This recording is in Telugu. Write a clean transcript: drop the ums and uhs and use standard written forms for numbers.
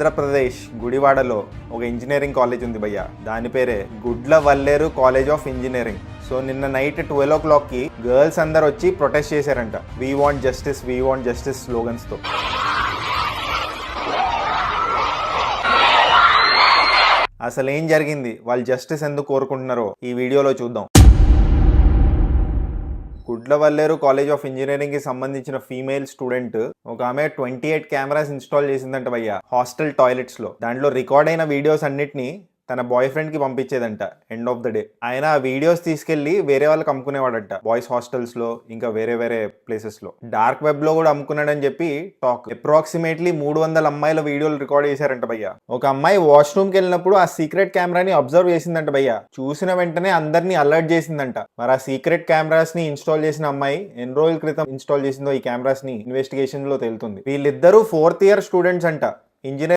ఆంధ్రప్రదేశ్ గుడివాడలో ఒక ఇంజనీరింగ్ కాలేజ్ ఉంది భయ్య. దాని పేరే Gudlavalleru college of engineering. So నిన్న నైట్ 12 o'clockకి గర్ల్స్ అందరు వచ్చి ప్రొటెస్ట్ చేశారంట. వీ వాంట్ జస్టిస్ స్లోగన్స్ తో. అసలు ఏం జరిగింది, వాళ్ళు జస్టిస్ ఎందుకు కోరుకుంటున్నారో ఈ వీడియోలో చూద్దాం. గుడ్లవల్లేరు కాలేజ్ ఆఫ్ ఇంజనీరింగ్ కి సంబంధించిన ఫీమేల్ స్టూడెంట్ ఒక ఆమె 28 కెమెరాస్ ఇన్స్టాల్ చేసిందంట భయ్య హాస్టల్ టాయిలెట్స్ లో. దాంట్లో రికార్డ్ అయిన వీడియోస్ అన్నిటిని తన బాయ్ ఫ్రెండ్ కి పంపించేదంట ఎండ్ ఆఫ్ ద డే. ఆయన ఆ వీడియోస్ తీసుకెళ్లి వేరే వాళ్ళకి అమ్ముకునేవాడంట, బాయ్స్ హాస్టల్స్ లో ఇంకా వేరే ప్లేసెస్ లో. డార్క్ వెబ్ లో కూడా అమ్ముకున్నాడని చెప్పి టాక్. అప్రాక్సిమేట్లీ 300 అమ్మాయిల వీడియోలు రికార్డ్ చేశారంట భయ్య. ఒక అమ్మాయి వాష్రూమ్ కి వెళ్ళినప్పుడు ఆ సీక్రెట్ కెమెరాని అబ్జర్వ్ చేసిందంట భయ్య. చూసిన వెంటనే అందరినీ అలర్ట్ చేసిందంట. మరి ఆ సీక్రెట్ కెమెరాస్ ని ఇన్స్టాల్ చేసిన అమ్మాయి ఎన్ని రోజుల క్రితం ఇన్స్టాల్ చేసిందో ఈ కెమెరాస్ ని ఇన్వెస్టిగేషన్ లో తేలుతుంది. వీళ్ళిద్దరూ 4th year స్టూడెంట్స్ అంట. ఇంజనీరింగ్